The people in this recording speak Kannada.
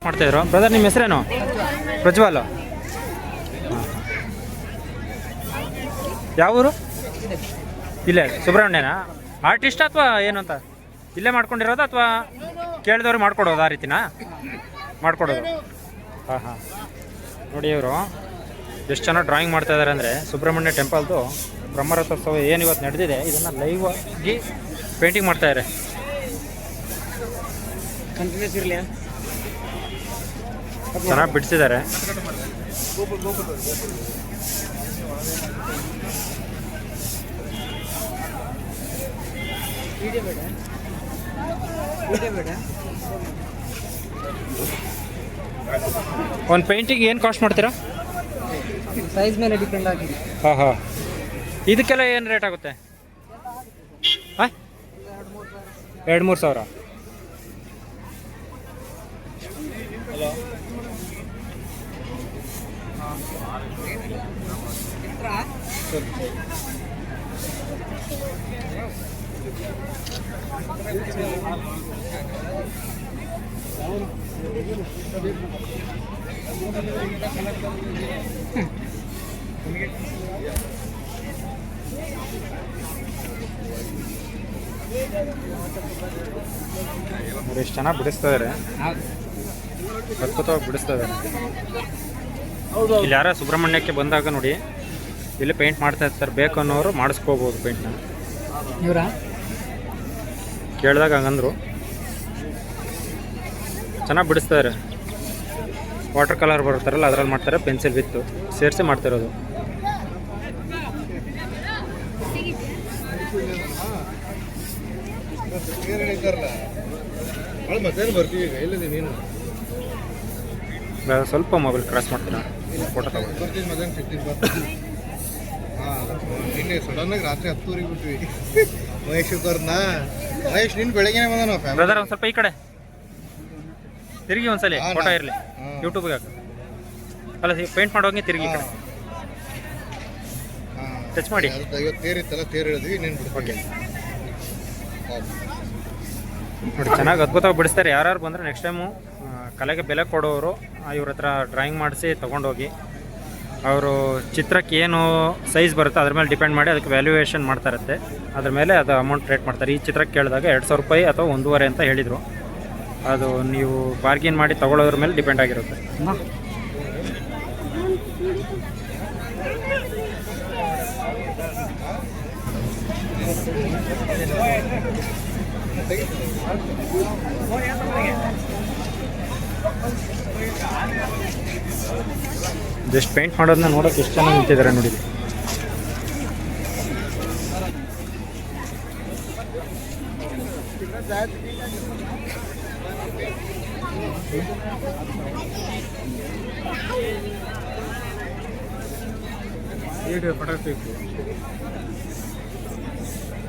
ಮಾಡ್ತಾಯಿದ್ರು ಬ್ರದರ್, ನಿಮ್ಮ ಹೆಸರೇನು? ಪ್ರಜ್ವಲ್. ಯಾವ ಊರು? ಇಲ್ಲೇ ಸುಬ್ರಹ್ಮಣ್ಯನಾ? ಆರ್ಟಿಸ್ಟ್ ಅಥವಾ ಏನು ಅಂತ ಇಲ್ಲೇ ಮಾಡ್ಕೊಂಡಿರೋದು ಅಥವಾ ಕೇಳಿದವ್ರು ಮಾಡ್ಕೊಡೋದು ಆ ರೀತಿನಾ ಮಾಡ್ಕೊಡೋದು? ಹಾಂ ಹಾಂ. ನೋಡಿ ಇವರು ಎಷ್ಟು ಚೆನ್ನಾಗಿ ಡ್ರಾಯಿಂಗ್ ಮಾಡ್ತಾ ಇದ್ದಾರೆ ಅಂದರೆ ಸುಬ್ರಹ್ಮಣ್ಯ ಟೆಂಪಲ್ದು ಬ್ರಹ್ಮರಥೋತ್ಸವ ಏನು ಇವತ್ತು ನಡೆದಿದೆ ಇದನ್ನು ಲೈವ್ ಆಗಿ ಪೇಂಟಿಂಗ್ ಮಾಡ್ತಾಯಿದ್ದಾರೆ. ಚೆನ್ನಾಗಿ ಬಿಡಿಸಿದ್ದಾರೆ. ಒಂದು ಪೇಂಟಿಂಗ್ ಏನು ಕಾಸ್ಟ್ ಮಾಡ್ತೀರಾ? ಸೈಜ್ ಮೇಲೆ ಡಿಪೆಂಡ್ ಆಗಿದೆ. ಹಾಂ ಹಾಂ. ಇದಕ್ಕೆಲ್ಲ ಏನು ರೇಟ್ ಆಗುತ್ತೆ? ಹಾಂ, 2-3 ಸಾವಿರ. ಹಲೋ, ಎಷ್ಟು ಚೆನ್ನಾಗಿ ಬಿಡಿಸ್ತಾ ಇದ್ದಾರೆ, ಅದ್ಭುತವಾಗಿ ಬಿಡಿಸ್ತಾ ಇದ್ದಾರೆ. ಇಲ್ಲಿ ಯಾರ ಸುಬ್ರಹ್ಮಣ್ಯಕ್ಕೆ ಬಂದಾಗ ನೋಡಿ ಇಲ್ಲಿ ಪೇಂಟ್ ಮಾಡ್ತಾ ಇರ್ತಾರೆ, ಬೇಕು ಅನ್ನೋರು ಮಾಡಿಸ್ಕೋಬೋದು ಪೇಂಟ್ನ. ಇವರ ಕೇಳಿದಾಗ ಹಂಗಂದ್ರು. ಚೆನ್ನಾಗಿ ಬಿಡಿಸ್ತಾರೆ. ವಾಟರ್ ಕಲರ್ ಬರ್ತಾರಲ್ಲ ಅದ್ರಲ್ಲಿ ಮಾಡ್ತಾರೆ, ಪೆನ್ಸಿಲ್ ವಿತ್ತು ಸೇರಿಸಿ ಮಾಡ್ತಿರೋದು. ಸ್ವಲ್ಪ ಮೊಬೈಲ್ ಕ್ರಾಸ್ ಮಾಡ್ತೀರಾ? ಫೋಟೋ ತಗೊಳ್ಳಿ. ಸಡನ್ನಾಗಿ ರಾತ್ರಿ 10 ಬಿಟ್ವಿ ಮಹೇಶ್ ಮಹೇಶ್ ನಿನ್ ಬೆಳಗ್ಗೆ ಬ್ರದರ್ ಒಂದು ಸ್ವಲ್ಪ ಈ ಕಡೆ ತಿರುಗಿ ಒಂದ್ಸಲಿ ಫೋಟೋ ಇರಲಿ ಯೂಟ್ಯೂಬ್ಗೆ ಹಾಕಿ. ಅಲ್ಲ ಪೇಂಟ್ ಮಾಡೋಂಗೆ ತಿರುಗಿ ಈ ಕಡೆ ಟಚ್ ಮಾಡಿ. ತೇರಿತ್ತಲ್ಲ, ತೇರು ಹೇಳಿದ್ವಿ ನೀನು. ಓಕೆ ನೋಡಿ, ಚೆನ್ನಾಗಿ ಅದ್ಭುತವಾಗಿ ಬಿಡಿಸ್ತಾರೆ. ಯಾರು ಬಂದರೆ ನೆಕ್ಸ್ಟ್ ಟೈಮು ಕಲೆಗೆ ಬೆಲೆ ಕೊಡೋರು ಇವ್ರ ಹತ್ರ ಡ್ರಾಯಿಂಗ್ ಮಾಡಿಸಿ ತೊಗೊಂಡೋಗಿ ಅವರು ಚಿತ್ರಕ್ಕೆ ಏನು ಸೈಜ್ ಬರುತ್ತೆ ಅದ್ರ ಮೇಲೆ ಡಿಪೆಂಡ್ ಮಾಡಿ ಅದಕ್ಕೆ ವ್ಯಾಲ್ಯೂಯೇಷನ್ ಮಾಡ್ತಾರತ್ತೆ. ಅದ್ರ ಮೇಲೆ ಅದು ಅಮೌಂಟ್ ರೇಟ್ ಮಾಡ್ತಾರೆ. ಈ ಚಿತ್ರಕ್ಕೆ ಕೇಳಿದಾಗ 2,000 ರೂಪಾಯಿ ಅಥವಾ 1,500 ಅಂತ ಹೇಳಿದರು. ಅದು ನೀವು ಬಾರ್ಗೇನ್ ಮಾಡಿ ತೊಗೊಳೋದ್ರ ಮೇಲೆ ಡಿಪೆಂಡ್ ಆಗಿರುತ್ತೆ. ಜಸ್ಟ್ ಪೇಂಟ್ ಮಾಡೋದನ್ನ ನೋಡೋಕೆ ಎಷ್ಟು ಚೆನ್ನಾಗಿ ನಿಂತಿದ್ದಾರೆ ನೋಡಿ.